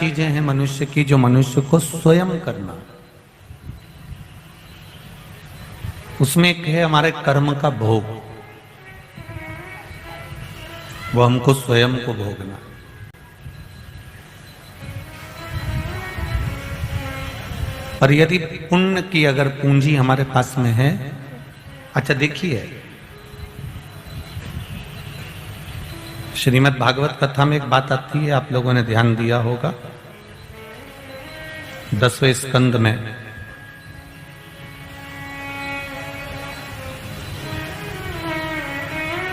चीजें हैं मनुष्य की जो मनुष्य को स्वयं करना, उसमें एक है हमारे कर्म का भोग, वो हमको स्वयं को भोगना। पर यदि पुण्य की अगर पूंजी हमारे पास में है, अच्छा देखिए श्रीमद् भागवत कथा में एक बात आती है, आप लोगों ने ध्यान दिया होगा, 10वें स्कंद में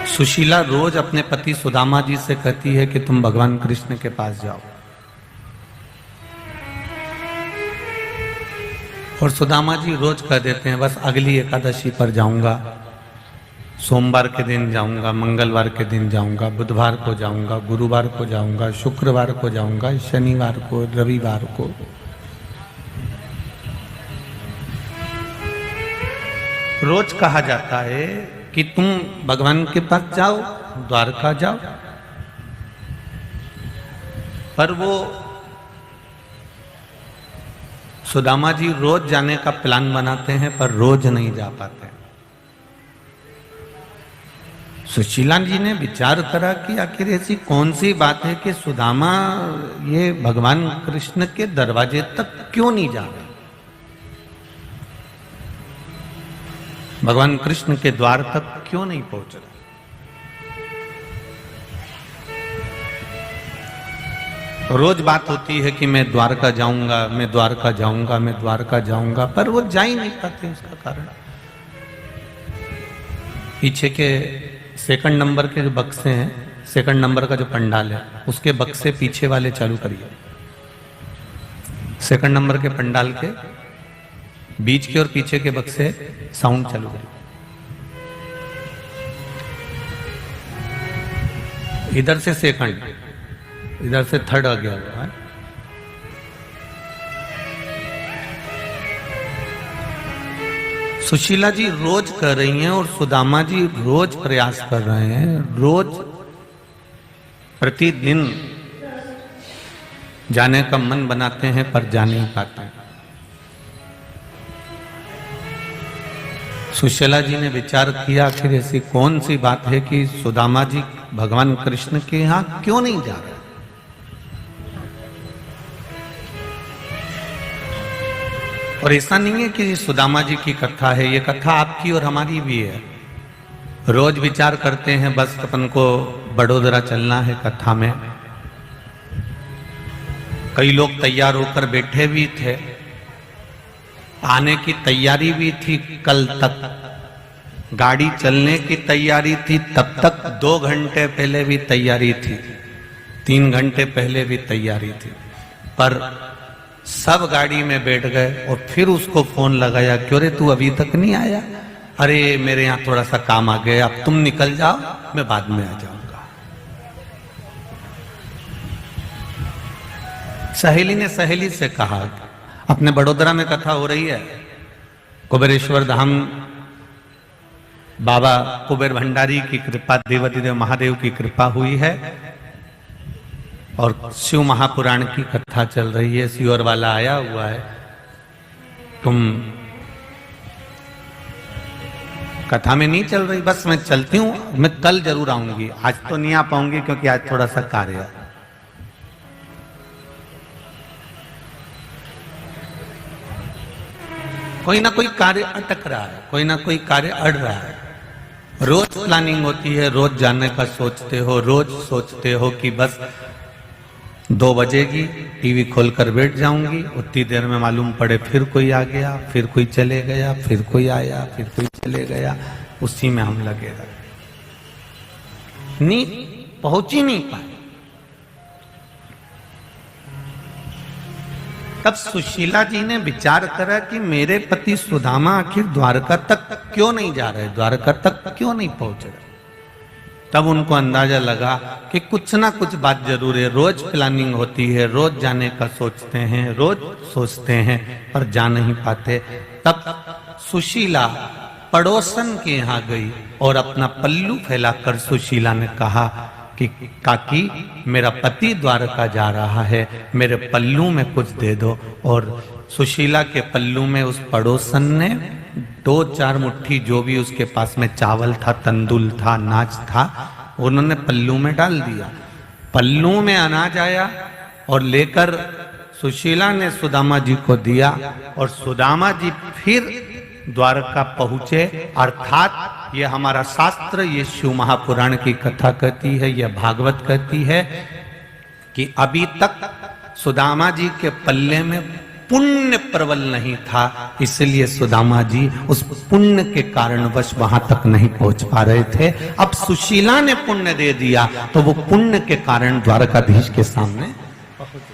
सुशीला रोज अपने पति सुदामा जी से कहती है कि तुम भगवान कृष्ण के पास जाओ, और सुदामा जी रोज कह देते हैं बस अगली एकादशी पर जाऊंगा, सोमवार के दिन जाऊंगा, मंगलवार के दिन जाऊंगा, बुधवार को जाऊंगा, गुरुवार को जाऊंगा, शुक्रवार को जाऊंगा, शनिवार को, रविवार को। रोज कहा जाता है कि तुम भगवान के पास जाओ, द्वारका जाओ, पर वो सुदामा जी रोज जाने का प्लान बनाते हैं पर रोज नहीं जा पाते। सुशीला जी ने विचार करा कि आखिर ऐसी कौन सी बात है कि सुदामा ये भगवान कृष्ण के दरवाजे तक क्यों नहीं जा रहे, भगवान कृष्ण के द्वार तक क्यों नहीं पहुंच रहे। रोज बात होती है कि मैं द्वारका जाऊंगा, मैं द्वारका जाऊंगा, मैं द्वारका जाऊंगा, पर वो जा ही नहीं पाते। उसका कारण पीछे के सेकंड नंबर के जो बक्से हैं, सेकंड नंबर का जो पंडाल है उसके बक्से पीछे वाले चालू करिए। सेकंड नंबर के पंडाल के बीच के और पीछे के बक्से साउंड चालू करिए। इधर से सेकंड, इधर से थर्ड आ गया है। सुशीला जी रोज कर रही हैं और सुदामा जी रोज प्रयास कर रहे हैं, रोज प्रतिदिन जाने का मन बनाते हैं पर जा नहीं पाते। सुशीला जी ने विचार किया आखिर ऐसी कौन सी बात है कि सुदामा जी भगवान कृष्ण के यहां क्यों नहीं जा रहे। और ऐसा नहीं है कि सुदामा जी की कथा है, ये कथा आपकी और हमारी भी है। रोज विचार करते हैं बस अपन को बड़ोदरा चलना है कथा में। कई लोग तैयार होकर बैठे भी थे, आने की तैयारी भी थी, कल तक गाड़ी चलने की तैयारी थी, तब तक 2 घंटे पहले भी तैयारी थी, 3 घंटे पहले भी तैयारी थी, पर सब गाड़ी में बैठ गए और फिर उसको फोन लगाया, क्यों रे तू अभी तक नहीं आया? अरे मेरे यहाँ थोड़ा सा काम आ गया, अब तुम निकल जाओ, मैं बाद में आ जाऊंगा। सहेली ने सहेली से कहा, अपने बड़ोदरा में कथा हो रही है, कुबेरेश्वर धाम बाबा कुबेर भंडारी की कृपा, देवाधिदेव महादेव की कृपा हुई है और शिव महापुराण की कथा चल रही है। सियोर वाला आया हुआ है, तुम कथा में नहीं चल रही? बस मैं चलती हूं, मैं कल जरूर आऊंगी, आज तो नहीं आ पाऊंगी क्योंकि आज थोड़ा सा कार्य है। कोई ना कोई कार्य अटक रहा है, कोई ना कोई कार्य अड़ रहा है। रोज प्लानिंग होती है, रोज जाने का सोचते हो, रोज सोचते हो कि बस 2 बजेगी, टीवी खोलकर बैठ जाऊंगी, उतनी देर में मालूम पड़े फिर कोई आ गया, फिर कोई चले गया, फिर कोई आया, फिर कोई चले गया, उसी में हम लगे रहे, नहीं पहुंच ही नहीं पाए। तब सुशीला जी ने विचार करा कि मेरे पति सुदामा आखिर द्वारका तक क्यों नहीं जा रहे, द्वारका तक क्यों नहीं पहुंच रहे। तब उनको अंदाजा लगा कि कुछ ना कुछ बात जरूर है, रोज प्लानिंग होती है, रोज जाने का सोचते हैं, रोज सोचते हैं पर जा नहीं पाते। तब सुशीला पड़ोसन के यहाँ गई और अपना पल्लू फैलाकर सुशीला ने कहा कि काकी मेरा पति द्वारका जा रहा है, मेरे पल्लू में कुछ दे दो। और सुशीला के पल्लू में उस पड़ोसन ने 2-4 मुट्ठी जो भी उसके पास में चावल था, तंदुल था, अनाज था, उन्होंने पल्लू में डाल दिया। पल्लू में अनाज आया और लेकर सुशीला ने सुदामा जी को दिया और सुदामा जी फिर द्वारका पहुंचे। अर्थात ये हमारा शास्त्र, ये शिव महापुराण की कथा कहती है, यह भागवत कहती है कि अभी तक सुदामा जी के पल्ले में पुण्य प्रबल नहीं था, इसलिए सुदामा जी उस पुण्य के कारणवश वहां तक नहीं पहुंच पा रहे थे। अब सुशीला ने पुण्य दे दिया तो वो पुण्य के कारण द्वारकाधीश के सामने पहुंच गए।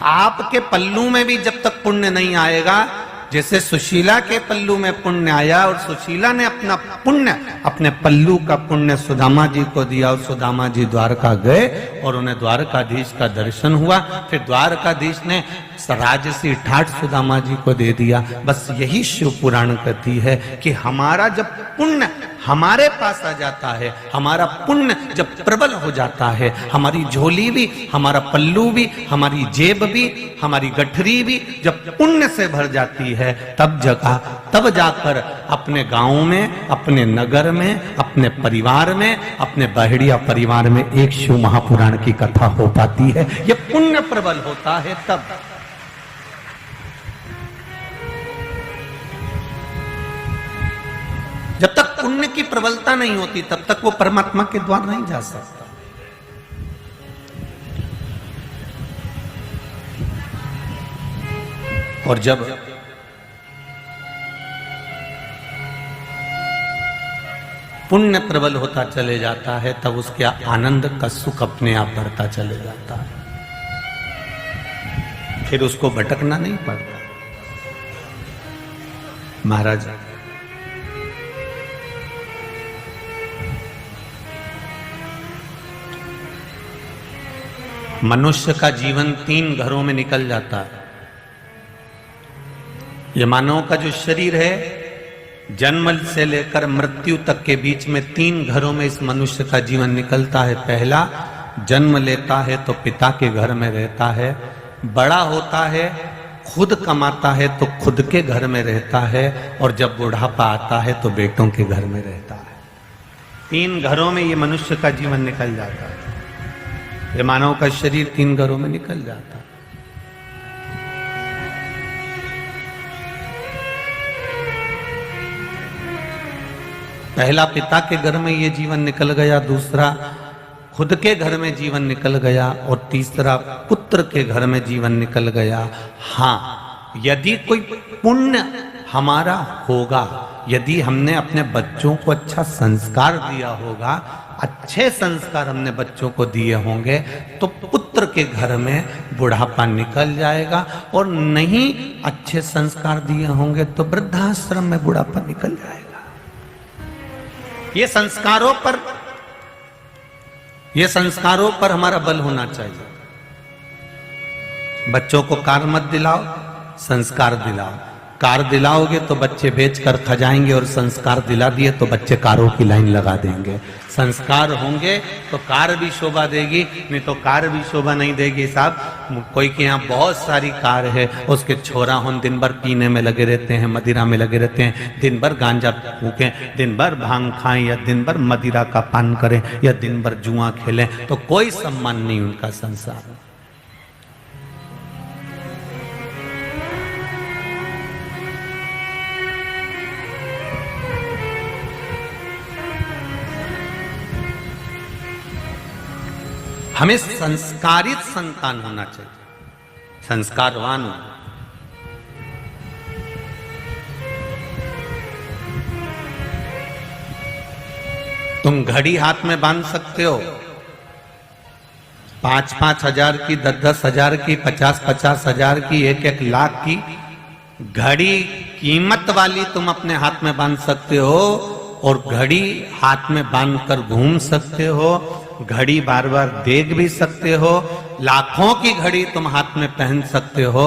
आपके पल्लू में भी जब तक पुण्य नहीं आएगा, जैसे सुशीला के पल्लू में पुण्य आया और सुशीला ने अपना पुण्य, अपने पल्लू का पुण्य सुदामा जी को दिया और सुदामा जी द्वारका गए और उन्हें द्वारकाधीश का दर्शन हुआ। फिर द्वारकाधीश ने राजसी ठाठ सुदामा जी को दे दिया। बस यही शिव पुराण कहती है कि हमारा जब पुण्य हमारे पास आ जाता है, हमारा पुण्य जब प्रबल हो जाता है, हमारी झोली भी, हमारा पल्लू भी, हमारी जेब भी, हमारी गठरी भी जब पुण्य से भर जाती है, तब जाकर अपने गांव में, अपने नगर में, अपने परिवार में, अपने बहड़िया परिवार में एक शिव महापुराण की कथा हो पाती है। यह पुण्य प्रबल होता है तब। जब तक पुण्य की प्रबलता नहीं होती तब तक वो परमात्मा के द्वार नहीं जा सकता। और जब पुण्य प्रबल होता चले जाता है तब उसके आनंद का सुख अपने आप बढ़ता चले जाता है, फिर उसको भटकना नहीं पड़ता। महाराज मनुष्य का जीवन 3 घरों में निकल जाता है। ये मानव का जो शरीर है, जन्म से लेकर मृत्यु तक के बीच में 3 घरों में इस मनुष्य का जीवन निकलता है। पहला, जन्म लेता है तो पिता के घर में रहता है, बड़ा होता है, खुद कमाता है तो खुद के घर में रहता है, और जब बुढ़ापा आता है तो बेटों के घर में रहता है। 3 घरों में ये मनुष्य का जीवन निकल जाता है। ये मानव का शरीर 3 घरों में निकल जाता है। पहला, पिता के घर में ये जीवन निकल गया, दूसरा खुद के घर में जीवन निकल गया, और तीसरा पुत्र के घर में जीवन निकल गया। हाँ, यदि कोई पुण्य हमारा होगा, यदि हमने अपने बच्चों को अच्छा संस्कार दिया होगा, अच्छे संस्कार हमने बच्चों को दिए होंगे, तो पुत्र के घर में बुढ़ापा निकल जाएगा, और नहीं अच्छे संस्कार दिए होंगे तो वृद्धाश्रम में बुढ़ापा निकल जाएगा। ये संस्कारों पर हमारा बल होना चाहिए। बच्चों को कार मत दिलाओ, संस्कार दिलाओ। कार दिलाओगे तो बच्चे बेचकर खा जाएंगे, और संस्कार दिला दिए तो बच्चे कारों की लाइन लगा देंगे। संस्कार होंगे तो कार भी शोभा देगी, नहीं तो कार भी शोभा नहीं देगी। साहब, कोई के यहाँ बहुत सारी कार है, उसके छोरा हों दिन भर पीने में लगे रहते हैं, मदिरा में लगे रहते हैं, दिन भर गांजा फूकें, दिन भर भांग खाएं, या दिन भर मदिरा का पान करें, या दिन भर जुआ खेलें, तो कोई सम्मान नहीं उनका संसार में। हमें संस्कारित संतान होना चाहिए, संस्कारवान हो। तुम घड़ी हाथ में बांध सकते हो, 5-5 हजार की, 10-10 हजार की, 50-50 हजार की, 1-1 लाख की घड़ी कीमत वाली तुम अपने हाथ में बांध सकते हो, और घड़ी हाथ में बांधकर घूम सकते हो, घड़ी बार बार देख भी सकते हो, लाखों की घड़ी तुम हाथ में पहन सकते हो।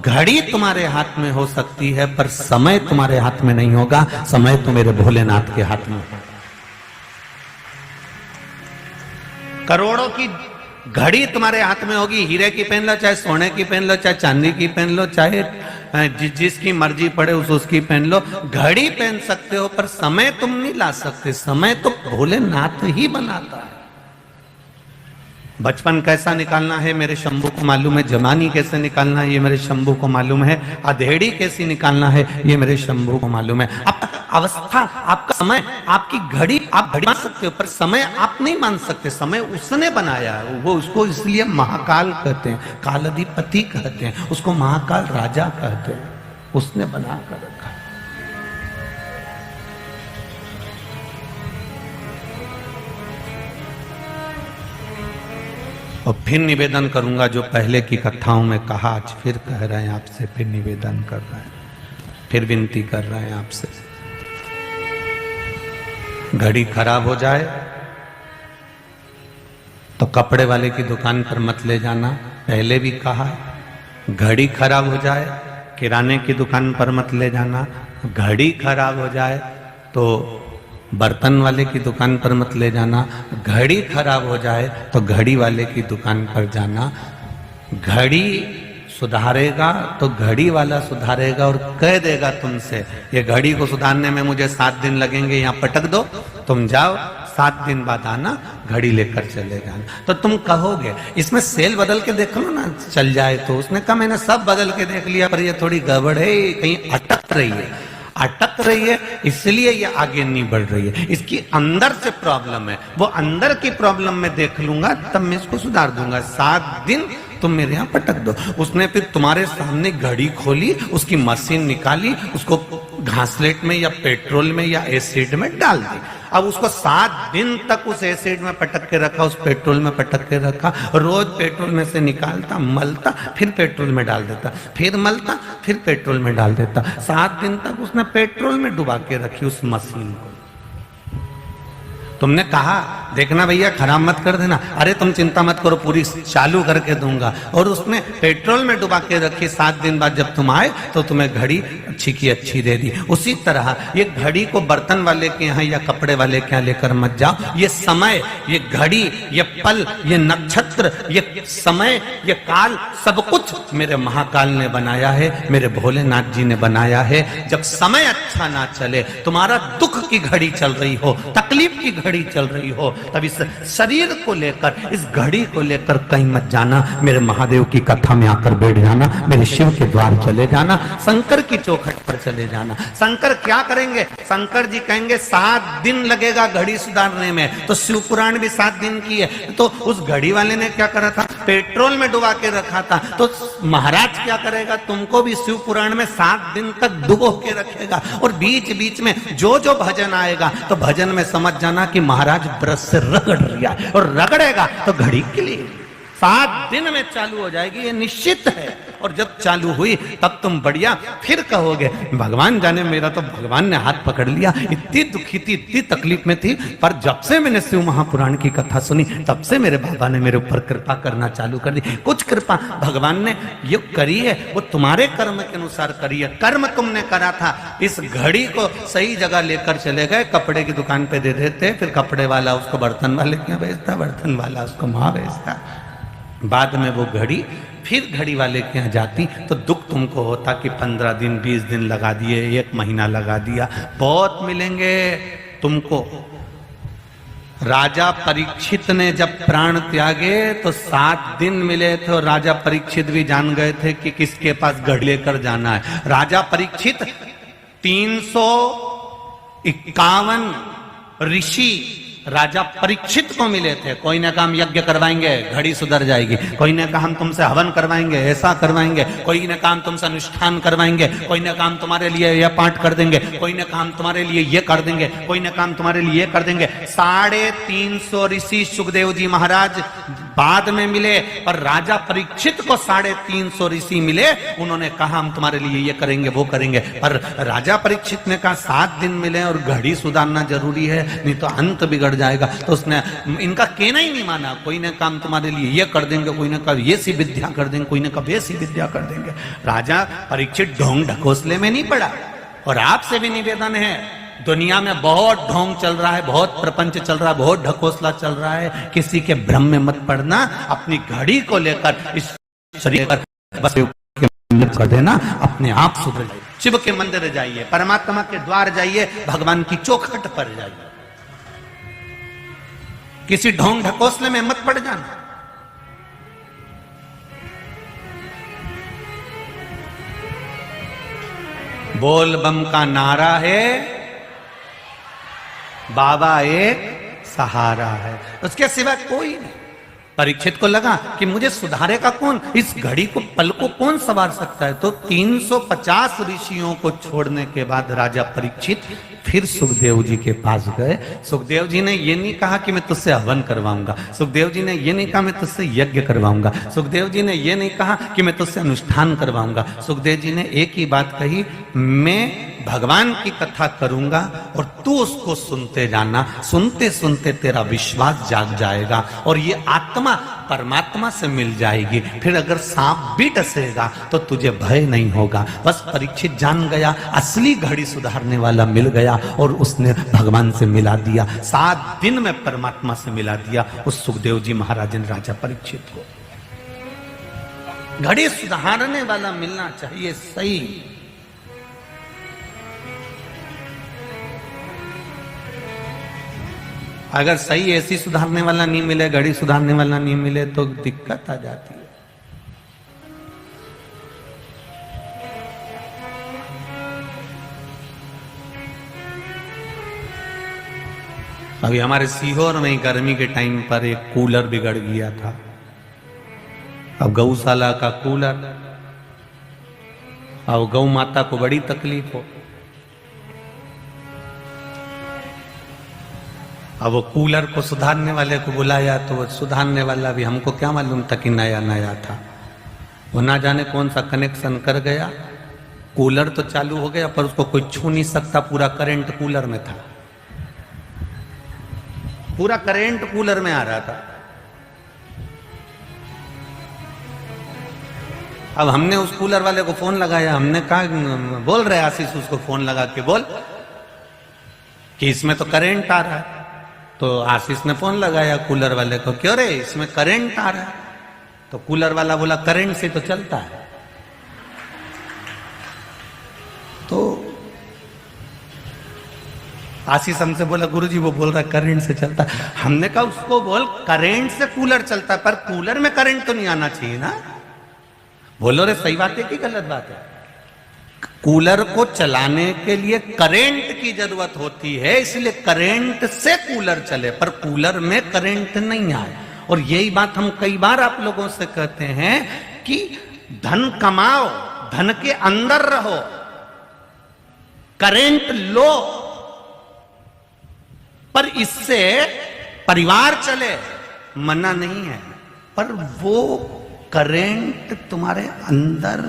घड़ी तुम्हारे हाथ में हो सकती है, पर समय तुम्हारे हाथ में नहीं होगा। समय तो मेरे भोलेनाथ के हाथ में है। करोड़ों की घड़ी तुम्हारे हाथ में होगी, हीरे की पहन लो, चाहे सोने की पहन लो, चाहे चांदी की पहन लो, चाहे जिसकी मर्जी पड़े उसकी पहन लो, घड़ी पहन सकते हो, पर समय तुम नहीं ला सकते। समय तो भोलेनाथ ही बनाता है। बचपन कैसा निकालना है मेरे शंभू को मालूम है, जवानी कैसे निकालना है ये मेरे शंभू को मालूम है, अधेड़ी कैसी निकालना है ये मेरे शंभू को मालूम है। आपका अवस्था, आपका समय, आपकी घड़ी आप घड़ी मान सकते हो, पर समय आप नहीं मान सकते। समय उसने बनाया है, वो उसको इसलिए महाकाल कहते हैं, कालाधिपति कहते हैं, उसको महाकाल राजा कहते हैं, उसने बना कर रखा। और फिर निवेदन करूंगा, जो पहले की कथाओं में कहा, आज फिर कह रहे हैं आपसे, फिर निवेदन कर रहे हैं, फिर विनती कर रहे हैं आपसे। घड़ी खराब हो जाए तो कपड़े वाले की दुकान पर मत ले जाना, पहले भी कहा है। घड़ी खराब हो जाए किराने की दुकान पर मत ले जाना। घड़ी खराब हो जाए तो बर्तन वाले की दुकान पर मत ले जाना। घड़ी खराब हो जाए तो घड़ी वाले की दुकान पर जाना। घड़ी सुधारेगा तो घड़ी वाला सुधारेगा और कह देगा तुमसे, ये घड़ी को सुधारने में मुझे 7 दिन लगेंगे, यहाँ पटक दो, तुम जाओ 7 दिन बाद आना, घड़ी लेकर चले जाना। तो तुम कहोगे इसमें सेल बदल के देख लो ना, चल जाए तो। उसने कहा मैंने सब बदल के देख लिया, पर ये थोड़ी गड़बड़ है, कहीं अटक रही है, अटक रही है, इसलिए ये आगे नहीं बढ़ रही है, इसकी अंदर से प्रॉब्लम है। वो अंदर की प्रॉब्लम में देख लूंगा, तब मैं इसको सुधार दूंगा। 7 दिन तुम मेरे यहाँ पटक दो। उसने फिर तुम्हारे सामने घड़ी खोली, उसकी मशीन निकाली, उसको घासलेट में या पेट्रोल में या एसिड में डाल दी। अब उसको 7 दिन तक उस एसिड में पटक के रखा, उस पेट्रोल में पटक के रखा, रोज पेट्रोल में से निकालता, मलता, फिर पेट्रोल में डाल देता, फिर मलता, फिर पेट्रोल में डाल देता। 7 दिन तक उसने पेट्रोल में डुबा के रखी उस मशीन को। तुमने कहा देखना भैया खराब मत कर देना, अरे तुम चिंता मत करो पूरी चालू करके दूंगा, और उसने पेट्रोल में डुबा के रखी। 7 दिन बाद जब तुम आए तो तुम्हें घड़ी अच्छी की अच्छी दे दी। उसी तरह ये घड़ी को बर्तन वाले के यहाँ या कपड़े वाले के यहाँ लेकर मत जाओ। ये समय, ये घड़ी, ये पल, ये नक्षत्र, ये समय, ये काल, सब कुछ मेरे महाकाल ने बनाया है, मेरे भोलेनाथ जी ने बनाया है। जब समय अच्छा ना चले, तुम्हारा दुख की घड़ी चल रही हो, तकलीफ की घड़ी चल रही हो, तब इस शरीर को लेकर, इस घड़ी को लेकर कहीं मत जाना। मेरे महादेव की कथा में आकर बैठ जाना, मेरे शिव के द्वार चले जाना, शंकर की चौखट पर चले जाना। शंकर क्या करेंगे? शंकर जी कहेंगे 7 दिन लगेगा घड़ी सुधारने में। तो शिव पुराण भी 7 दिन की है। तो उस घड़ी वाले ने क्या करा था? पेट्रोल में डुबा के रखा था। तो महाराज क्या करेगा? तुमको भी शिव पुराण में 7 दिन तक डुबो के रखेगा, और बीच बीच में जो जो भजन आएगा तो भजन में समझ जाना कि महाराज ब्रश से रगड़ रिया, और रगड़ेगा तो घड़ी के लिए 7 दिन में चालू हो जाएगी, ये निश्चित है। और जब चालू हुई तब तुम बढ़िया फिर कहोगे भगवान जाने, मेरा तो भगवान ने हाथ पकड़ लिया, इतनी दुखी थी, इतनी तकलीफ में थी, पर जब से मैंने शिव महापुराण की कथा सुनी तब से मेरे बाबा ने मेरे ऊपर कृपा करना चालू कर दी। कुछ कृपा भगवान ने ये करी है, वो तुम्हारे कर्म के अनुसार करी है। कर्म तुमने करा था, इस घड़ी को सही जगह लेकर चले गए, कपड़े की दुकान पे दे देते, फिर कपड़े वाला उसको बर्तन वाले के यहाँ भेजता, बर्तन वाला उसको वहां भेजता। बाद में वो घड़ी फिर घड़ी वाले के यहाँ जाती तो दुख तुमको होता कि 15 दिन 20 दिन लगा दिए, 1 महीना लगा दिया। बहुत मिलेंगे तुमको। राजा परीक्षित ने जब प्राण त्यागे तो 7 दिन मिले थे, और राजा परीक्षित भी जान गए थे कि किसके पास घड़ी लेकर जाना है। राजा परीक्षित 351 ऋषि राजा परीक्षित को मिले थे। कोई ने कहा हम यज्ञ करवाएंगे, घड़ी सुधर जाएगी। कोई ने कहा हम तुमसे हवन करवाएंगे, ऐसा करवाएंगे। कोई ने कहा हम तुमसे अनुष्ठान करवाएंगे। कोई ने कहा हम तुम्हारे लिए यह पाठ कर देंगे। कोई ने कहा हम तुम्हारे लिए ये कर देंगे। कोई ने कहा हम तुम्हारे लिए ये कर देंगे। 350 ऋषि सुखदेव जी महाराज बाद में मिले, पर राजा परीक्षित को 350 ऋषि मिले। उन्होंने कहा हम तुम्हारे लिए ये करेंगे, वो करेंगे। पर राजा परीक्षित ने कहा 7 दिन मिले और घड़ी सुधारना जरूरी है, नहीं तो अंत बिगड़ जाएगा। तो उसने इनका कहना ही नहीं माना। कोई ने काम तुम्हारे लिए ये कर देंगे, कोई ने कहा ये सी विद्या कर देंगे, कोई ने कहा वैसी विद्या कर देंगे। राजा परीक्षित ढोंग ढकोसले में नहीं पड़ा। और आपसे भी निवेदन है, दुनिया में बहुत ढोंग चल रहा है, बहुत प्रपंच चल रहा है, बहुत ढकोसला चल रहा है। किसी के भ्रम में मत पड़ना। अपनी घड़ी को लेकर इस शरीर पर बस कर देना, अपने आप सुधर जाइए। शिव के मंदिर जाइए, परमात्मा के द्वार जाइए, भगवान की चौखट पर जाइए। किसी ढोंग ढकोसले में मत पड़ जाना। बोल बम का नारा है, बाबा एक सहारा है, उसके सिवा कोई नहीं। परीक्षित को लगा कि मुझे सुधारेगा कौन, इस घड़ी को पल को कौन संवार सकता है। तो 350 ऋषियों को छोड़ने के बाद राजा परीक्षित फिर सुखदेव जी के पास गए। सुखदेव जी ने ये नहीं कहा कि मैं तुझसे हवन करवाऊंगा, सुखदेव जी ने ये नहीं कहा मैं तुझसे यज्ञ करवाऊंगा, सुखदेव जी ने ये नहीं कहा कि मैं तुझसे अनुष्ठान करवाऊंगा। सुखदेव जी ने एक ही बात कही, मैं भगवान की कथा करूंगा और तू उसको सुनते जाना। सुनते सुनते तेरा विश्वास जाग जाएगा और ये आत्मा परमात्मा से मिल जाएगी। फिर अगर सांप भी डसेगा तो तुझे भय नहीं होगा। बस परीक्षित जान गया, असली घड़ी सुधारने वाला मिल गया और उसने भगवान से मिला दिया। 7 दिन में परमात्मा से मिला दिया उस सुखदेव जी महाराज ने राजा परीक्षित को। घड़ी सुधारने वाला मिलना चाहिए सही। अगर सही ऐसी सुधारने वाला नहीं मिले, घड़ी सुधारने वाला नहीं मिले तो दिक्कत आ जाती है। अभी हमारे सीहोर में गर्मी के टाइम पर एक कूलर बिगड़ गया था। अब गौशाला का कूलर, अब गौ माता को बड़ी तकलीफ हो। अब वो कूलर को सुधारने वाले को बुलाया तो वो सुधारने वाला भी, हमको क्या मालूम था कि नया नया था, वो ना जाने कौन सा कनेक्शन कर गया। कूलर तो चालू हो गया पर उसको कोई छू नहीं सकता, पूरा करंट कूलर में था, पूरा करंट कूलर में आ रहा था। अब हमने उस कूलर वाले को फोन लगाया, हमने कहा, बोल रहे आशीष उसको फोन लगा के बोल कि इसमें तो करंट आ रहा है। तो आशीष ने फोन लगाया कूलर वाले को, क्यों रे इसमें करंट आ रहा है? तो कूलर वाला बोला करंट से तो चलता है। तो आशीष हमसे बोला गुरुजी वो बोल रहा है करंट से चलता है। हमने कहा उसको बोल करंट से कूलर चलता है पर कूलर में करंट तो नहीं आना चाहिए ना। बोलो रे सही बात है कि गलत बात है? कूलर को चलाने के लिए करंट की जरूरत होती है, इसलिए करंट से कूलर चले पर कूलर में करंट नहीं आए। और यही बात हम कई बार आप लोगों से कहते हैं कि धन कमाओ, धन के अंदर रहो, करंट लो पर इससे परिवार चले, मना नहीं है, पर वो करंट तुम्हारे अंदर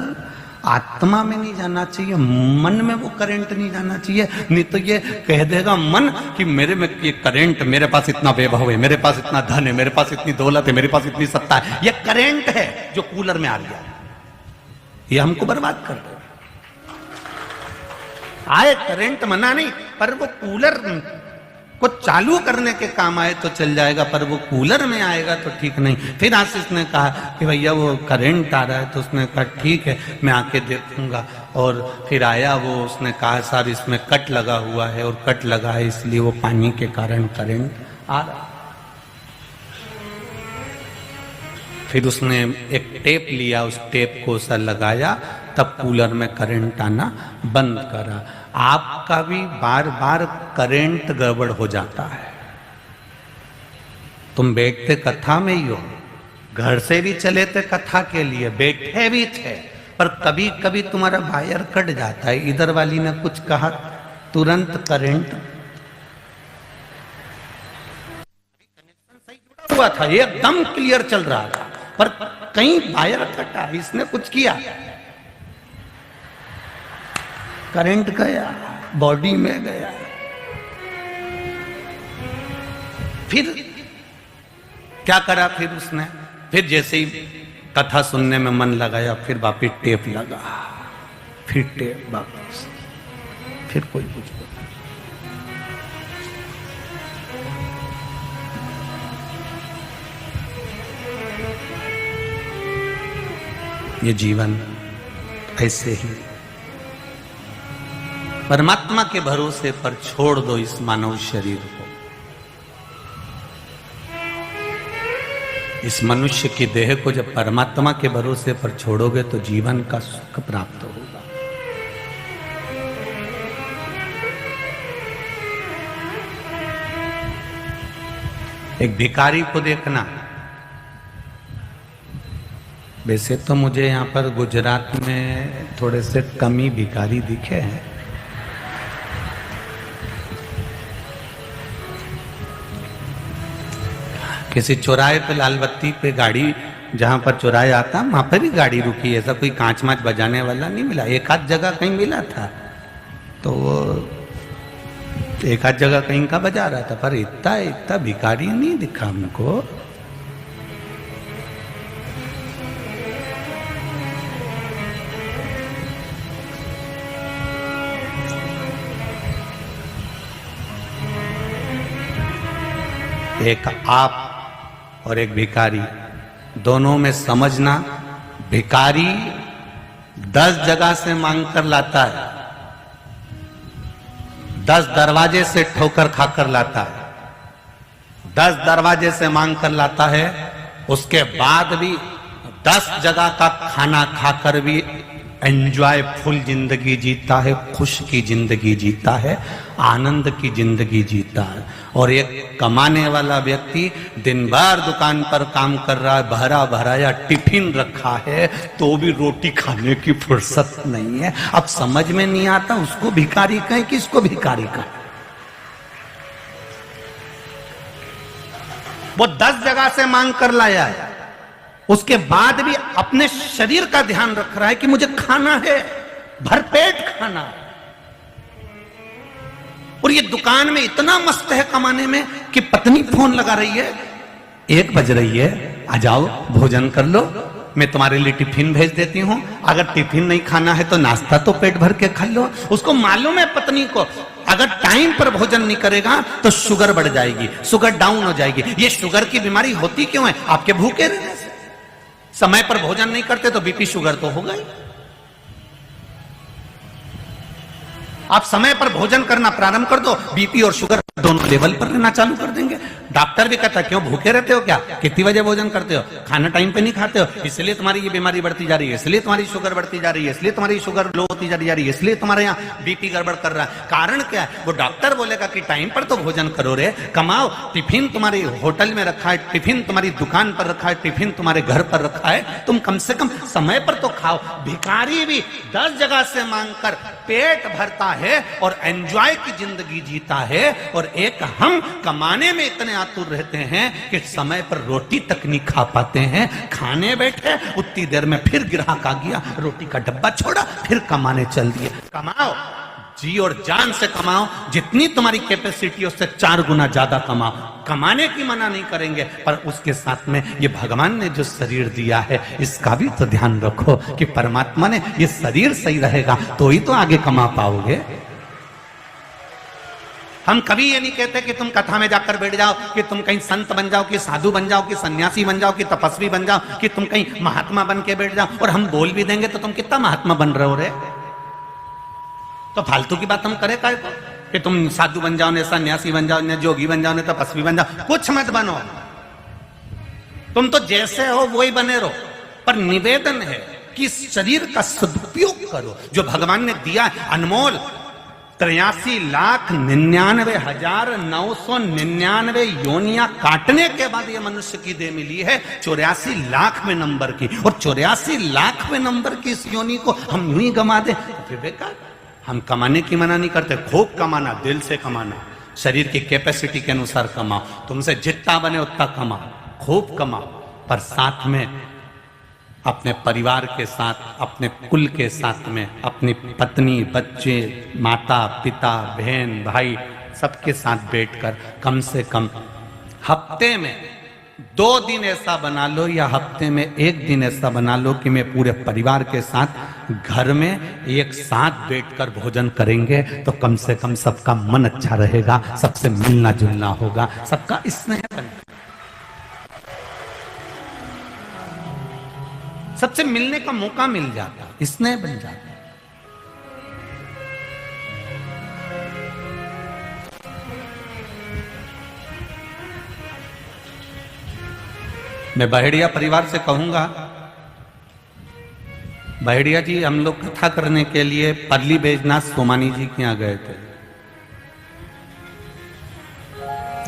आत्मा में नहीं जाना चाहिए, मन में वो करंट नहीं जाना चाहिए। नहीं तो ये कह देगा मन कि मेरे में ये करंट, मेरे पास इतना वैभव है, मेरे पास इतना धन है, मेरे पास इतनी दौलत है, मेरे पास इतनी सत्ता है, ये करंट है जो कूलर में आ गया, ये हमको बर्बाद कर दे। आए करंट मना नहीं, पर वो कूलर को चालू करने के काम आए तो चल जाएगा, पर वो कूलर में आएगा तो ठीक नहीं। फिर आशीष ने कहा कि भैया वो करंट आ रहा है, तो उसने कहा ठीक है मैं आके देखूंगा। और फिर आया वो, उसने कहा सर इसमें कट लगा हुआ है और कट लगा है इसलिए वो पानी के कारण करंट आ रहा। फिर उसने एक टेप लिया, उस टेप को उसे लगाया, तब कूलर में करंट आना बंद करा। आपका भी बार बार करंट गड़बड़ हो जाता है। तुम बैठते कथा में ही हो, घर से भी चले थे कथा के लिए, बैठे भी थे, पर कभी कभी तुम्हारा वायर कट जाता है, इधर वाली ने कुछ कहा तुरंत करंट हुआ था, एकदम क्लियर चल रहा था, पर कहीं वायर कटा, इसने कुछ किया, करंट गया, बॉडी में गया। फिर क्या करा, फिर उसने फिर जैसे ही कथा सुनने में मन लगाया, फिर वापिस टेप लगा, फिर टेप वापस, फिर कोई कुछ बोला। ये जीवन ऐसे ही परमात्मा के भरोसे पर छोड़ दो इस मानव शरीर को। इस मनुष्य की देह को जब परमात्मा के भरोसे पर छोड़ोगे तो जीवन का सुख प्राप्त होगा। एक भिखारी को देखना, वैसे तो मुझे यहाँ पर गुजरात में थोड़े से कम ही भिखारी दिखे हैं, किसी चौराहे पे लाल बत्ती पे गाड़ी, जहां पर चौराहे आता वहां पर ही गाड़ी रुकी, ऐसा कोई कांच माच बजाने वाला नहीं मिला। एक आध जगह कहीं मिला था तो वो एक आध जगह कहीं का बजा रहा था, पर इतना भिखारी नहीं दिखा हमको। एक आप और एक भिखारी, दोनों में समझना, भिखारी 10 जगह से मांग कर लाता है, 10 दरवाजे से ठोकर खाकर लाता है, 10 दरवाजे से मांग कर लाता है, उसके बाद भी 10 जगह का खाना खाकर भी एंजॉयफुल जिंदगी जीता है, खुश की जिंदगी जीता है, आनंद की जिंदगी जीता है। और एक कमाने वाला व्यक्ति दिन भर दुकान पर काम कर रहा है, भरा भराया टिफिन रखा है, तो भी रोटी खाने की फुर्सत नहीं है। अब समझ में नहीं आता उसको भिखारी कहें कि इसको भिखारी कहें। वो 10 जगह से मांग कर लाया है, उसके बाद भी अपने शरीर का ध्यान रख रहा है कि मुझे खाना है, भरपेट खाना है। और ये दुकान में इतना मस्त है कमाने में कि पत्नी फोन लगा रही है, 1 बज रही है, आ जाओ भोजन कर लो, मैं तुम्हारे लिए टिफिन भेज देती हूं, अगर टिफिन नहीं खाना है तो नाश्ता तो पेट भर के खा लो। उसको मालूम है पत्नी को अगर टाइम पर भोजन नहीं करेगा तो शुगर बढ़ जाएगी, शुगर डाउन हो जाएगी। ये शुगर की बीमारी होती क्यों है? आपके भूखे रहने से। समय पर भोजन नहीं करते तो बीपी शुगर तो होगा ही। आप समय पर भोजन करना प्रारंभ कर दो, बीपी और शुगर दोनों लेवल पर रहना चालू कर देंगे। डॉक्टर भी कहता है क्यों भूखे रहते हो, क्या कितनी बजे भोजन करते हो, खाना टाइम पे नहीं खाते हो, इसलिए तुम्हारी ये बीमारी बढ़ती जा रही है, इसलिए तुम्हारी शुगर बढ़ती जा रही है, इसलिए तुम्हारी शुगर लो होती जा रही है, इसलिए तुम्हारे यहाँ बीपी गड़बड़ कर रहा है। कारण क्या है? वो डॉक्टर बोलेगा कि टाइम पर तो भोजन करो रे, कमाओ, टिफिन तुम्हारे होटल में रखा है, टिफिन तुम्हारी दुकान पर रखा है, टिफिन तुम्हारे घर पर रखा है, तुम कम से कम समय पर तो खाओ। भिखारी भी 10 जगह से मांग कर पेट भरता है और एंजॉय की जिंदगी जीता है, और एक हम कमाने में इतने आतुर रहते हैं कि समय पर रोटी तक नहीं खा पाते हैं। खाने बैठे उतनी देर में फिर ग्राहक आ गया, रोटी का डब्बा छोड़ा, फिर कमाने चल दिए। कमाओ, जी और जान से कमाओ, जितनी तुम्हारी कैपेसिटी उससे 4 गुना ज्यादा कमाओ। कमाने की मना नहीं करेंगे, पर उसके साथ में ये भगवान ने जो शरीर दिया है इसका भी तो ध्यान रखो कि परमात्मा ने ये शरीर सही रहेगा तो ही तो आगे कमा पाओगे। हम कभी ये नहीं कहते कि तुम कथा में जाकर बैठ जाओ, कि तुम कहीं संत बन जाओ, कि साधु बन जाओ, कि सन्यासी बन जाओ, कि तपस्वी बन जाओ, कि तुम कहीं महात्मा बन के बैठ जाओ। और हम बोल भी देंगे तो तुम कितना महात्मा बन रहे हो रे, तो फालतू की बात हम करें काय को कि तुम साधु बन जाओ, ने सन्यासी बन जाओ, ने जोगी बन जाओ, ने तपस्वी बन जाओ। कुछ मत बनो, तुम तो जैसे हो वही बने रहो, पर निवेदन है कि शरीर का सदुपयोग करो जो भगवान ने दिया अनमोल। 83,99,999 योनियां काटने के बाद ये मनुष्य की देह मिली है 84 लाखवें नंबर की, और 84 लाखवें नंबर की इस योनि को हम यूं ही गंवा दे फिर बेकार। हम कमाने की मना नहीं करते, खूब कमाना, दिल से कमाना, शरीर की कैपेसिटी के अनुसार कमाओ, तुमसे जितना बने उतना कमाओ, खूब कमाओ, पर साथ में अपने परिवार के साथ, अपने कुल के साथ में, अपनी पत्नी, बच्चे, माता पिता, बहन भाई सबके साथ बैठकर कम से कम हफ्ते में 2 दिन ऐसा बना लो, या हफ्ते में 1 दिन ऐसा बना लो कि मैं पूरे परिवार के साथ घर में एक साथ बैठकर भोजन करेंगे, तो कम से कम सबका मन अच्छा रहेगा, सबसे मिलना जुलना होगा, सबका स्नेह, सबसे मिलने का मौका मिल जाता, स्नेह बन जाता। मैं बहेड़िया परिवार से कहूंगा, बहेड़िया जी हम लोग कथा करने के लिए परली बैजनाथ सोमानी जी के यहाँ गए थे।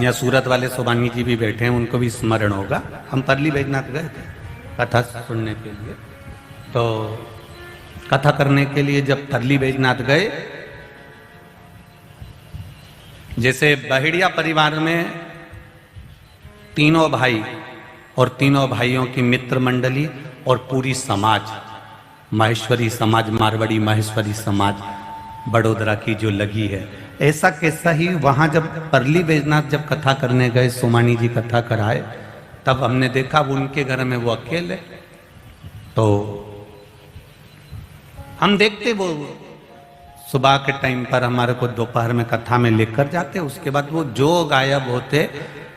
यहाँ सूरत वाले सोमानी जी भी बैठे हैं, उनको भी स्मरण होगा। हम परली बैजनाथ गए थे कथा सुनने के लिए। तो कथा करने के लिए जब परली बैजनाथ गए, जैसे बहेड़िया परिवार में तीनों भाई और तीनों भाइयों की मित्र मंडली और पूरी समाज, माहेश्वरी समाज, मारवाड़ी माहेश्वरी समाज बड़ोदरा की जो लगी है, ऐसा कैसा ही वहां जब परली बैजनाथ जब कथा करने गए, सोमानी जी कथा कराए, तब हमने देखा वो उनके घर में वो अकेले। तो हम देखते वो सुबह के टाइम पर हमारे को दोपहर में कथा में लेकर जाते, उसके बाद वो जो गायब होते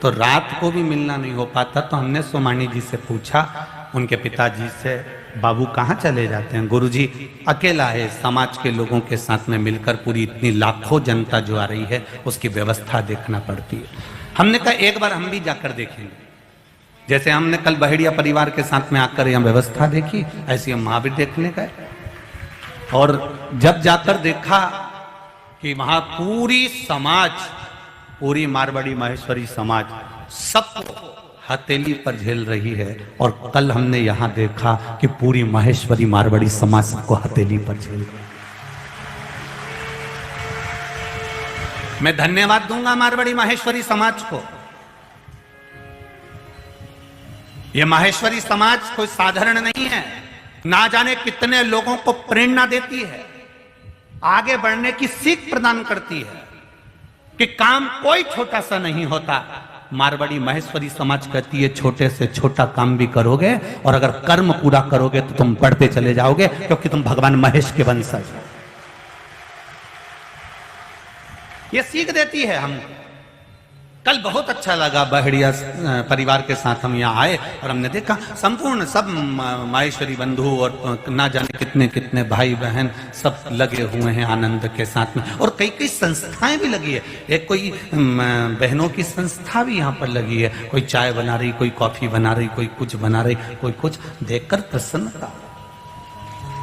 तो रात को भी मिलना नहीं हो पाता। तो हमने सोमानी जी से पूछा, उनके पिताजी से, बाबू कहाँ चले जाते हैं? गुरुजी अकेला है, समाज के लोगों के साथ में मिलकर पूरी इतनी लाखों जनता जो आ रही है उसकी व्यवस्था देखना पड़ती है। हमने कहा एक बार हम भी जाकर देखेंगे, जैसे हमने कल बहेड़िया परिवार के साथ में आकर यहाँ व्यवस्था देखी, ऐसी हम वहां भी देखने गए। और जब जाकर देखा कि वहां पूरी समाज, पूरी मारवाड़ी माहेश्वरी समाज सबको हथेली पर झेल रही है। और कल हमने यहां देखा कि पूरी माहेश्वरी मारवाड़ी समाज सबको हथेली पर झेल रही है। मैं धन्यवाद दूंगा मारवाड़ी माहेश्वरी समाज को। यह माहेश्वरी समाज कोई साधारण नहीं है, ना जाने कितने लोगों को प्रेरणा देती है, आगे बढ़ने की सीख प्रदान करती है कि काम कोई छोटा सा नहीं होता। मारवाड़ी माहेश्वरी समाज कहती है छोटे से छोटा काम भी करोगे और अगर कर्म पूरा करोगे तो तुम बढ़ते चले जाओगे, क्योंकि तुम भगवान महेश के वंशज हो। ये सीख देती है हमको। कल बहुत अच्छा लगा, बहेड़िया परिवार के साथ हम यहाँ आए और हमने देखा संपूर्ण सब माहेश्वरी बंधु और ना जाने कितने कितने भाई बहन सब लगे हुए हैं आनंद के साथ में। और कई कई संस्थाएं भी लगी है, एक कोई बहनों की संस्था भी यहाँ पर लगी है, कोई चाय बना रही, कोई कॉफी बना रही, कोई कुछ बना रही, कोई कुछ। देखकर प्रसन्नता,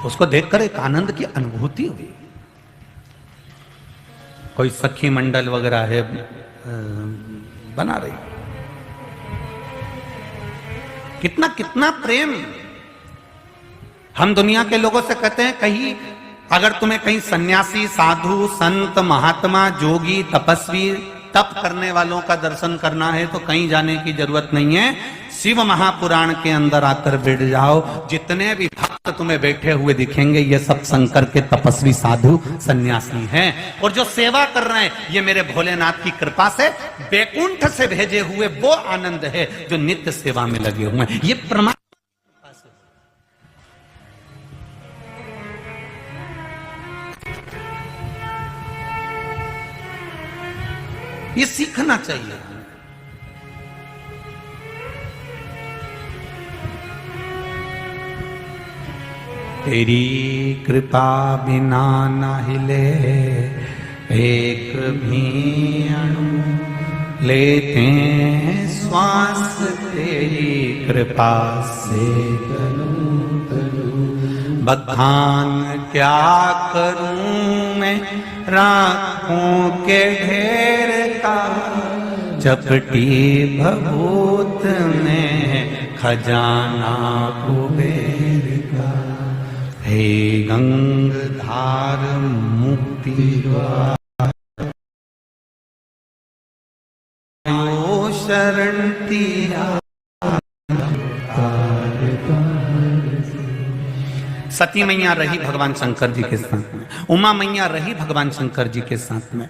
उसको देखकर एक आनंद की अनुभूति हुई। कोई सखी मंडल वगैरह है बना रही। कितना कितना प्रेम। हम दुनिया के लोगों से कहते हैं कहीं अगर तुम्हें कहीं सन्यासी, साधु, संत, महात्मा, जोगी, तपस्वी, तप करने वालों का दर्शन करना है तो कहीं जाने की जरूरत नहीं है, शिव महापुराण के अंदर आकर बैठ जाओ। जितने भी भक्त तुम्हें बैठे हुए दिखेंगे ये सब शंकर के तपस्वी, साधु, सन्यासी हैं। और जो सेवा कर रहे हैं ये मेरे भोलेनाथ की कृपा से बैकुंठ से भेजे हुए वो आनंद है जो नित्य सेवा में लगे हुए हैं। ये प्रमाण। ये सीखना चाहिए। तेरी कृपा बिना न हिले एक भी अणु, लेते हैं श्वास तेरी कृपा से तनु तनु। बखान क्या करूं मैं राखों के ढेर का, चपटी भभूत में खजाना कुबेर का। हे गंगधार मुक्ति द्वार, शरण तेरा। सती मैया रही भगवान शंकर जी के साथ में, उमा मैया रही भगवान शंकर जी के साथ में,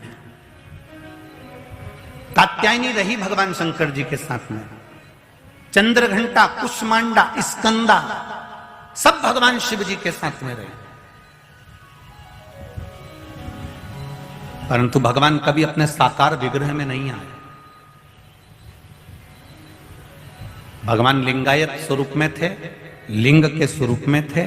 कात्यायनी रही भगवान शंकर जी के साथ में, चंद्रघंटा, कुष्मांडा, स्कंदा सब भगवान शिव जी के साथ में रहे। परंतु भगवान कभी अपने साकार विग्रह में नहीं आए। भगवान लिंगायत स्वरूप में थे लिंग के स्वरूप में थे,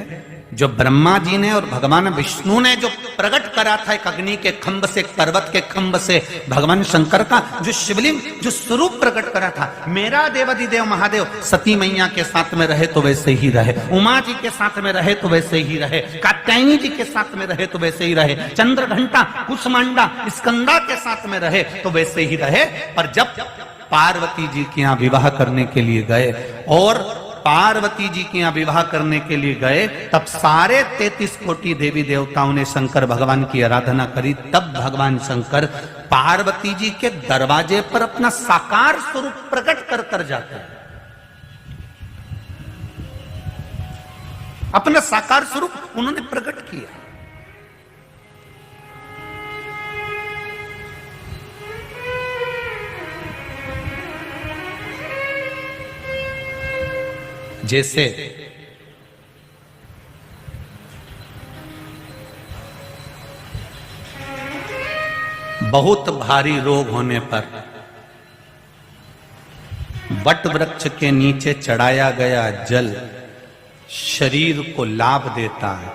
जो ब्रह्मा जी ने और भगवान विष्णु ने जो प्रकट करा था एक अग्नि के खंभ से, एक पर्वत के खंभ से, भगवान शंकर का जो शिवलिंग जो स्वरूप प्रकट करा था, मेरा देवाधिदेव महादेव सती मैया के साथ में रहे तो वैसे ही रहे, उमा जी के साथ में रहे तो वैसे ही रहे, कात्यायनी जी के साथ में रहे तो वैसे ही रहे, चंद्रघंटा कुसमांडा स्कंदा के साथ में रहे तो वैसे ही रहे। पर जब पार्वती जी के यहाँ विवाह करने के लिए गए और पार्वती जी के यहाँ विवाह करने के लिए गए, तब सारे 33 कोटि देवी देवताओं ने शंकर भगवान की आराधना करी। तब भगवान शंकर पार्वती जी के दरवाजे पर अपना साकार स्वरूप प्रकट कर कर जाते हैं, अपना साकार स्वरूप उन्होंने प्रकट किया। जैसे बहुत भारी रोग होने पर वट वृक्ष के नीचे चढ़ाया गया जल शरीर को लाभ देता है।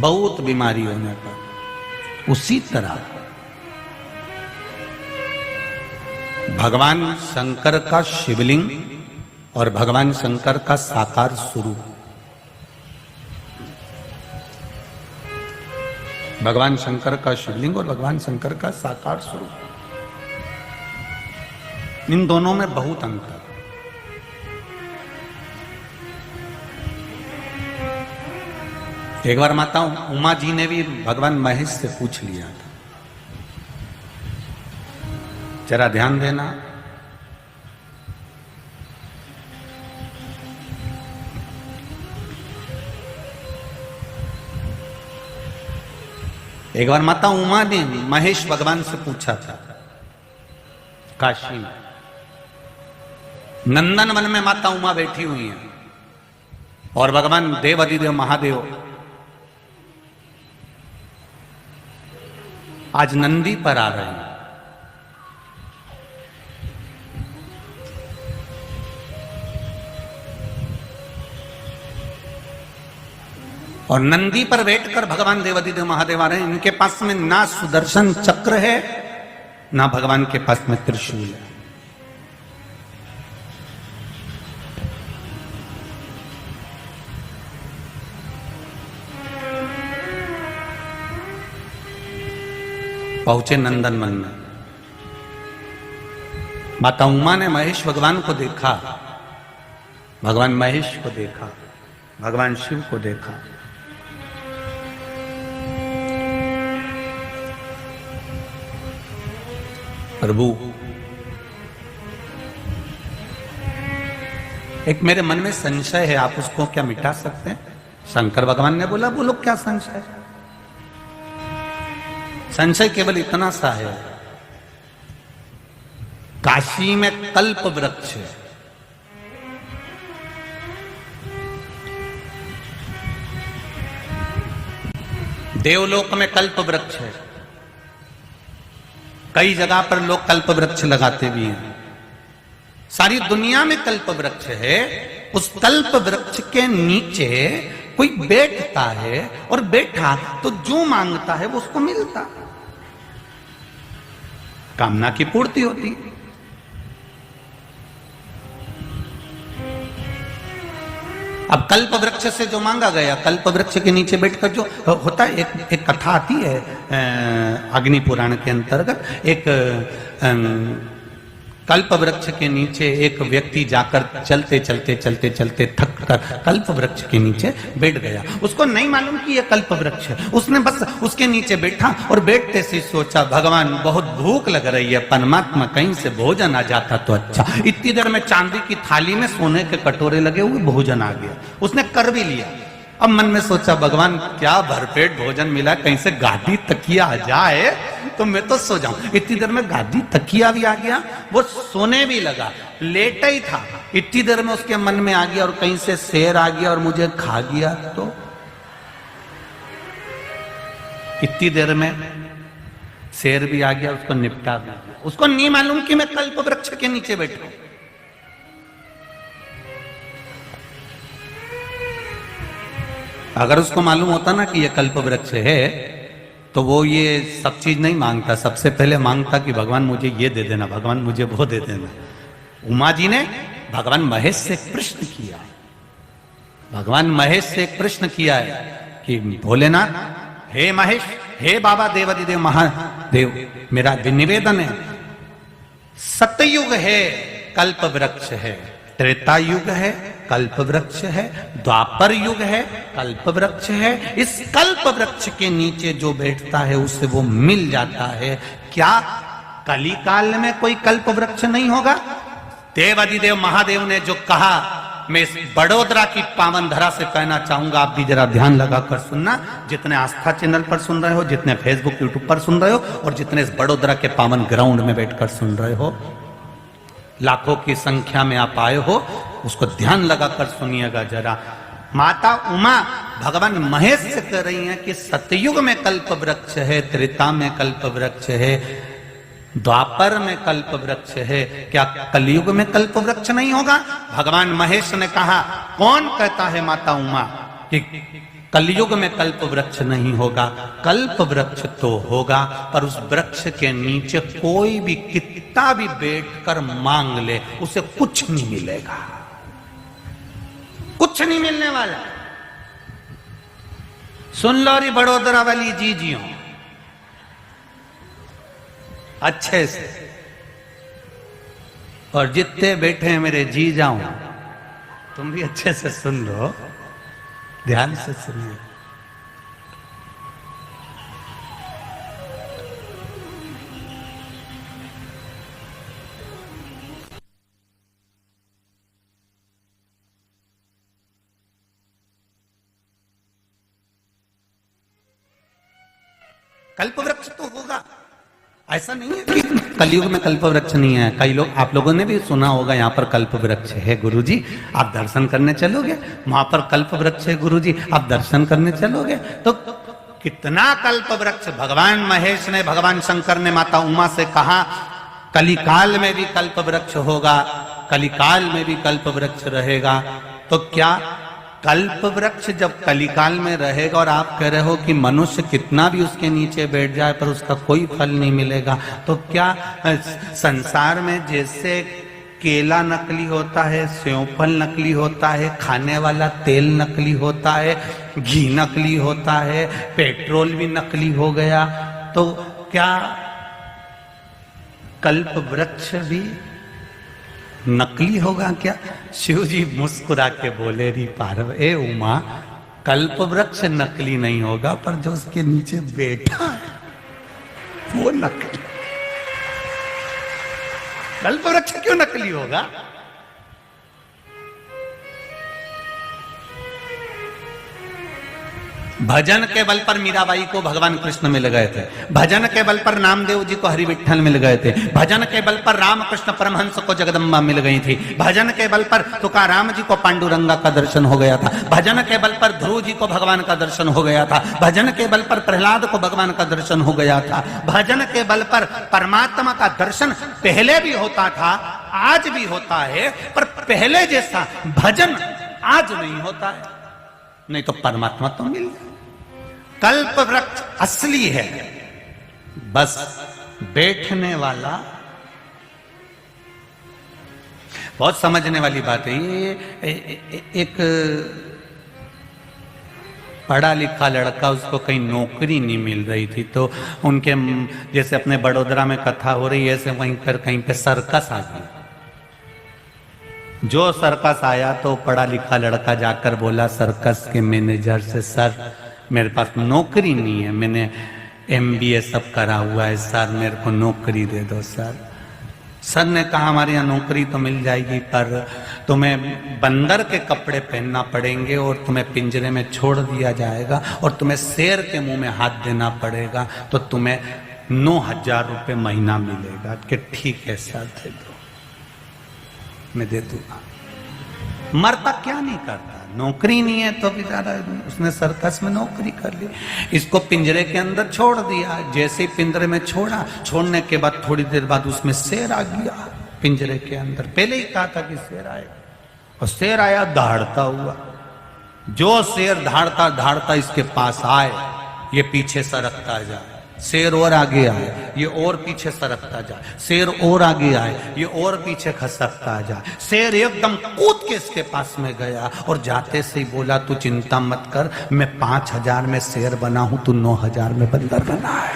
बहुत बीमारी होने पर उसी तरह भगवान शंकर का शिवलिंग और भगवान शंकर का साकार स्वरूप, भगवान शंकर का शिवलिंग और भगवान शंकर का साकार स्वरूप, इन दोनों में बहुत अंतर। एक बार माता उमा जी ने भी भगवान महेश से पूछ लिया था, जरा ध्यान देना, एक बार माता उमा ने महेश भगवान से पूछा था काशी में, नंदन वन में माता उमा बैठी हुई है और भगवान देवाधिदेव महादेव आज नंदी पर आ रहे हैं। और नंदी पर बैठकर भगवान देवाधिदेव महादेव आ रहे हैं। इनके पास में ना सुदर्शन चक्र है, ना भगवान के पास में त्रिशूल है। पहुंचे नंदनवन में, माता उमा ने महेश भगवान को देखा, भगवान महेश को देखा, भगवान शिव को देखा। प्रभु, एक मेरे मन में संशय है, आप उसको क्या मिटा सकते हैं? शंकर भगवान ने बोला, बोलो क्या संशय है? संशय केवल इतना सा है, काशी में कल्प वृक्ष है, देवलोक में कल्प वृक्ष है, कई जगह पर लोग कल्प वृक्ष लगाते भी हैं, सारी दुनिया में कल्प वृक्ष है। उस कल्प वृक्ष के नीचे कोई बैठता है और बैठा तो जो मांगता है वो उसको मिलता, कामना की पूर्ति होती। अब कल्प वृक्ष से जो मांगा गया, कल्प वृक्ष के नीचे बैठकर जो होता है, एक कथा आती है अग्नि पुराण के अंतर्गत, एक कल्प वृक्ष के नीचे एक व्यक्ति जाकर चलते चलते चलते चलते थक कर कल्प वृक्ष के नीचे बैठ गया। उसको नहीं मालूम कि यह कल्प वृक्ष है, उसने बस उसके नीचे बैठा और बैठते से सोचा, भगवान बहुत भूख लग रही है, परमात्मा कहीं से भोजन आ जाता तो अच्छा। इतनी देर में चांदी की थाली में सोने के कटोरे लगे हुए भोजन आ गया, उसने कर भी लिया। अब मन में सोचा, भगवान क्या भरपेट भोजन मिला, कहीं से गादी तकिया आ जाए तो मैं तो सो जाऊं। इतनी देर में गादी तकिया भी आ गया, वो सोने भी लगा, लेटा ही था। इतनी देर में उसके मन में आ गया और कहीं से शेर आ गया और मुझे खा गया तो। इतनी देर में शेर भी आ गया, उसको निपटा दिया। उसको नहीं मालूम कि मैं कल्प वृक्ष के नीचे बैठा हूं। अगर उसको मालूम होता ना कि ये कल्प वृक्ष है तो वो ये सब चीज नहीं मांगता, सबसे पहले मांगता कि भगवान मुझे ये दे देना, भगवान मुझे वो दे देना। उमा जी ने भगवान महेश से एक प्रश्न किया, भगवान महेश से एक प्रश्न किया है कि भोलेनाथ, हे महेश, हे बाबा देवादिदेव महादेव, मेरा निवेदन है, सतयुग है कल्प वृक्ष है, त्रेता युग है कल्प वृक्ष है, द्वापर युग है कल्प वृक्ष है, इस कल्प वृक्ष के नीचे जो बैठता है उससे वो मिल जाता है। क्या कली काल में कोई कल्प वृक्ष नहीं होगा? देवादिदेव महादेव ने जो कहा, मैं इस बड़ोदरा की पावन धरा से कहना चाहूंगा, आप भी जरा ध्यान लगाकर सुनना, जितने आस्था चैनल पर सुन रहे हो, जितने फेसबुक यूट्यूब पर सुन रहे हो, और जितने इस बड़ोदरा के पावन ग्राउंड में बैठकर सुन रहे हो, लाखों की संख्या में आप आए हो, उसको ध्यान लगाकर सुनिएगा जरा। माता उमा भगवान महेश से कह रही हैं कि सतयुग में कल्प वृक्ष है, त्रेता में कल्प वृक्ष है, द्वापर में कल्प वृक्ष है, क्या कलयुग में कल्प वृक्ष नहीं होगा? भगवान महेश ने कहा, कौन कहता है माता उमा कि कलयुग में कल्प वृक्ष नहीं होगा? कल्प वृक्ष तो होगा, पर उस वृक्ष के नीचे कोई भी कितना भी बैठकर मांग ले उसे कुछ नहीं मिलेगा, कुछ नहीं मिलने वाला। सुन लो री बड़ोदरा वाली जीजियों अच्छे से, और जितने बैठे हैं मेरे जी जाऊं, तुम भी अच्छे से सुन लो, ध्यान से सुनिए। कल्प वृक्ष तो होगा, ऐसा नहीं है कि कलयुग में कल्प वृक्ष नहीं है। कई लोग, आप लोगों ने भी सुना होगा यहाँ पर कल्प वृक्ष है गुरुजी, आप दर्शन करने चलोगे, वहां पर कल्प वृक्ष है गुरुजी, आप दर्शन करने चलोगे। तो कितना कल्प वृक्ष, भगवान महेश ने, भगवान शंकर ने माता उमा से कहा, कलिकाल में भी कल्प वृक्ष होगा, कलिकाल में भी कल्प वृक्ष रहेगा। तो क्या कल्प वृक्ष जब कलिकाल में रहेगा और आप कह रहे हो कि मनुष्य कितना भी उसके नीचे बैठ जाए पर उसका कोई फल नहीं मिलेगा, तो क्या संसार में जैसे केला नकली होता है, सेवफल नकली होता है, खाने वाला तेल नकली होता है, घी नकली होता है, पेट्रोल भी नकली हो गया, तो क्या कल्प वृक्ष भी नकली होगा क्या? शिव जी मुस्कुरा के बोले, री पार्वती, ए उमा, कल्प वृक्ष नकली नहीं होगा, पर जो उसके नीचे बैठा है वो नकली। कल्प वृक्ष क्यों नकली होगा? भजन के बल पर मीराबाई को भगवान कृष्ण मिल गए थे, भजन के बल पर नामदेव जी को हरि विठ्ठल मिल गए थे, भजन के बल पर रामकृष्ण परमहंस को जगदम्बा मिल गई थी, भजन के बल पर तुकाराम जी को पांडुरंगा का दर्शन हो गया था, भजन के बल पर ध्रुव जी को भगवान का दर्शन हो गया था, भजन के बल पर प्रहलाद को भगवान का दर्शन हो गया था, भजन के बल पर परमात्मा का दर्शन पहले भी होता था, आज भी होता है, पर पहले जैसा भजन आज नहीं होता है। नहीं तो परमात्मा तो मिल गया। कल्प वृक्ष असली है, बस बैठने वाला। बहुत समझने वाली बात है ये। एक पढ़ा लिखा लड़का, उसको कहीं नौकरी नहीं मिल रही थी, तो उनके जैसे अपने बड़ोदरा में कथा हो रही है, ऐसे वहीं पर कहीं पे सर्कस आ गई। जो सर्कस आया तो पढ़ा लिखा लड़का जाकर बोला सर्कस के मैनेजर से, सर मेरे पास नौकरी नहीं है, मैंने MBA सब करा हुआ है सर, मेरे को नौकरी दे दो सर। सर ने कहा हमारे यहाँ नौकरी तो मिल जाएगी, पर तुम्हें बंदर के कपड़े पहनना पड़ेंगे और तुम्हें पिंजरे में छोड़ दिया जाएगा और तुम्हें शेर के मुंह में हाथ देना पड़ेगा, तो तुम्हें 9,000 रुपये महीना मिलेगा। कि ठीक है सर, दे दो, मैं दे दूंगा। मरता क्या नहीं करता, नौकरी नहीं है तो बेचारा उसने सर्कस में नौकरी कर ली। इसको पिंजरे के अंदर छोड़ दिया, जैसे ही पिंजरे में छोड़ा, छोड़ने के बाद थोड़ी देर बाद उसमें शेर आ गया पिंजरे के अंदर। पहले ही कहा था कि शेर आएगा, और शेर आया दहाड़ता हुआ। जो शेर धाड़ता धाड़ता इसके पास आए, ये पीछे सरकता जाए, शेर और आगे आए, ये और पीछे सरकता जाए, शेर और आगे आए, ये और पीछे खसकता जाए। शेर एकदम कूद के इसके पास में गया और जाते से ही बोला, तू चिंता मत कर, मैं 5000 में शेर बना हूं, तू 9000 में बंदर बना है।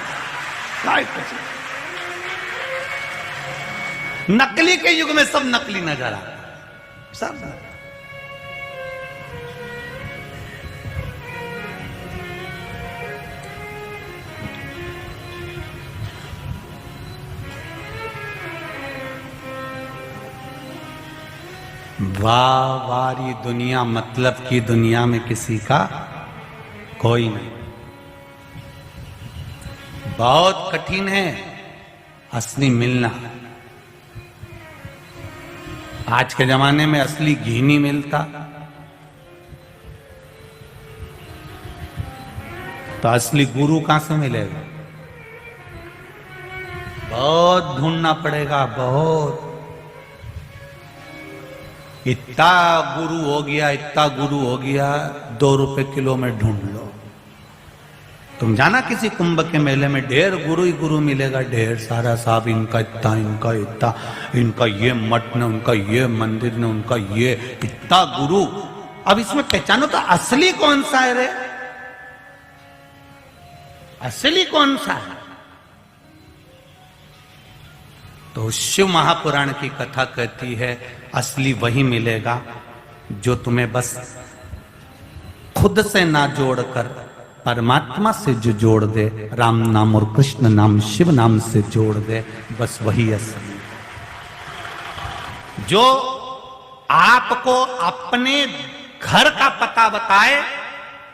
नकली के युग में सब नकली नजर आता, सब। वाह वारी दुनिया, मतलब की दुनिया में किसी का कोई नहीं। बहुत कठिन है असली मिलना। आज के जमाने में असली घी नहीं मिलता, तो असली गुरु कहां से मिलेगा? बहुत ढूंढना पड़ेगा, बहुत। इतना गुरु हो गया, इतना गुरु हो गया, 2 रुपए किलो में ढूंढ लो। तुम जाना किसी कुंभ के मेले में ढेर गुरु ही गुरु मिलेगा, ढेर सारा। साहब इनका इतना, इनका इतना, इनका ये मठ ने, उनका ये मंदिर ने, उनका ये इतना गुरु। अब इसमें पहचानो तो असली कौन सा है रे? असली कौन सा है? तो शिव महापुराण की कथा कहती है, असली वही मिलेगा जो तुम्हें बस खुद से ना जोड़कर परमात्मा से जो जोड़ दे, राम नाम और कृष्ण नाम, शिव नाम से जोड़ दे, बस वही असली। जो आपको अपने घर का पता बताए,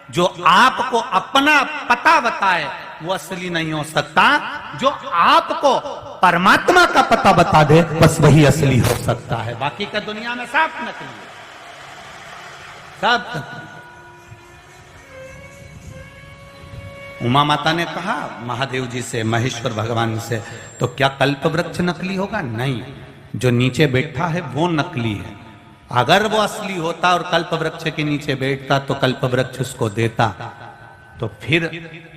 जो आपको अपना पता बताए, वो असली नहीं हो सकता। जो आपको परमात्मा का पता बता दे, बस वही असली हो सकता है। बाकी का दुनिया में सब नकली है, सब नकली। उमा माता ने कहा महादेव जी से, महेश्वर भगवान से, तो क्या कल्प वृक्ष नकली होगा? नहीं, जो नीचे बैठा है वो नकली है। अगर वो असली होता और कल्प वृक्ष के नीचे बैठता तो कल्प वृक्ष उसको देता। तो फिर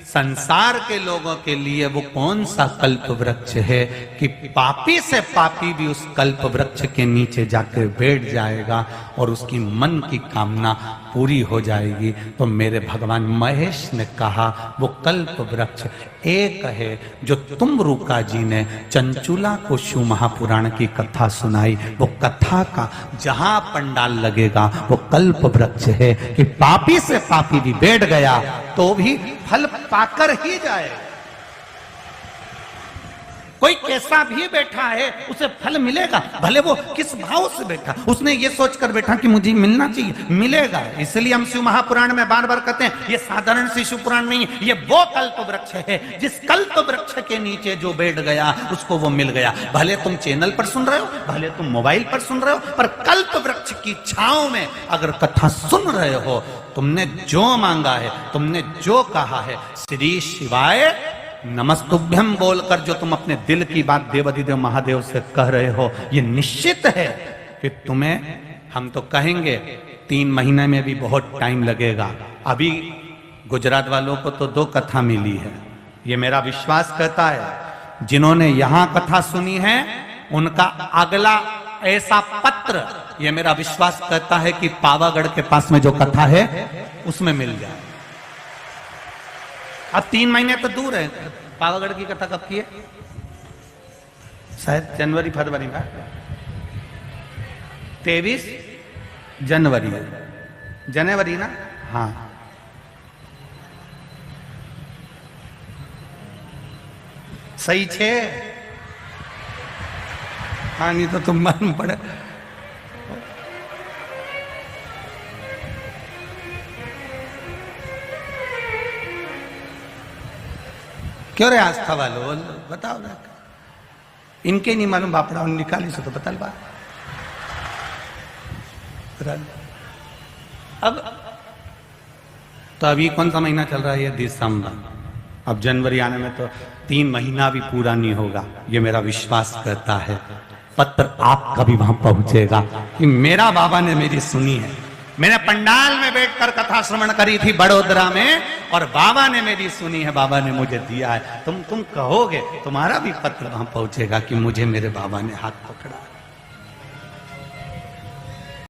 संसार के लोगों के लिए वो कौन सा कल्प वृक्ष है कि पापी से पापी भी उस कल्प वृक्ष के नीचे जाकर बैठ जाएगा और उसकी मन की कामना पूरी हो जाएगी। तो मेरे भगवान महेश ने कहा वो कल्प वृक्ष एक है जो तुम रूका जी ने चंचुला को शिव महापुराण की कथा सुनाई। वो कथा का जहां पंडाल लगेगा वो कल्प वृक्ष है कि पापी से पापी भी बैठ गया तो भी फल पाकर ही जाए। कोई कैसा भी बैठा है उसे फल मिलेगा, भले वो किस भाव से बैठा। उसने ये सोचकर बैठा कि मुझे मिलना चाहिए, मिलेगा। इसलिए हम शिव महापुराण में बार बार कहते हैं ये साधारण सी शिव पुराण नहीं है, ये वो कल्प वृक्ष है जिस कल्प वृक्ष के नीचे जो बैठ गया उसको वो मिल गया। भले तुम चैनल पर सुन रहे हो, भले तुम मोबाइल पर सुन रहे हो, पर कल्प वृक्ष की छांव में अगर कथा सुन रहे हो, तुमने जो मांगा है, तुमने जो कहा है, श्री शिवाय नमस्तुभ्यम बोलकर जो तुम अपने दिल की बात देवाधिदेव महादेव से कह रहे हो, ये निश्चित है कि तुम्हें, हम तो कहेंगे 3 महीने में भी बहुत टाइम लगेगा। अभी गुजरात वालों को तो 2 कथा मिली है, ये मेरा विश्वास कहता है। जिन्होंने यहां कथा सुनी है उनका अगला ऐसा पत्र, ये मेरा विश्वास कहता है कि पावागढ़ के पास में जो कथा है उसमें मिल जाए। अब 3 महीने तो दूर है। पावागढ़ की कथा कब की है? शायद जनवरी फरवरी में, 23 जनवरी, जनवरी ना? हाँ, सही छे। हाँ, नहीं तो तुम मालूम पड़े। क्यों रे आस्था वालों बताओ ना, इनके नहीं मालूम बापड़ा निकाली सो तो बता बा। अब तो अभी कौन सा महीना चल रहा है? ये दिसंबर। अब जनवरी आने में तो 3 महीना भी पूरा नहीं होगा। ये मेरा विश्वास करता है। पत्र आपका भी वहां पहुंचेगा कि मेरा बाबा ने मेरी सुनी है। मैंने पंडाल में बैठकर कथा श्रवण करी थी बड़ोदरा में, और बाबा ने मेरी सुनी है, बाबा ने मुझे दिया है। तुम कहोगे, तुम्हारा भी पत्र वहां पहुंचेगा कि मुझे मेरे बाबा ने हाथ पकड़ा।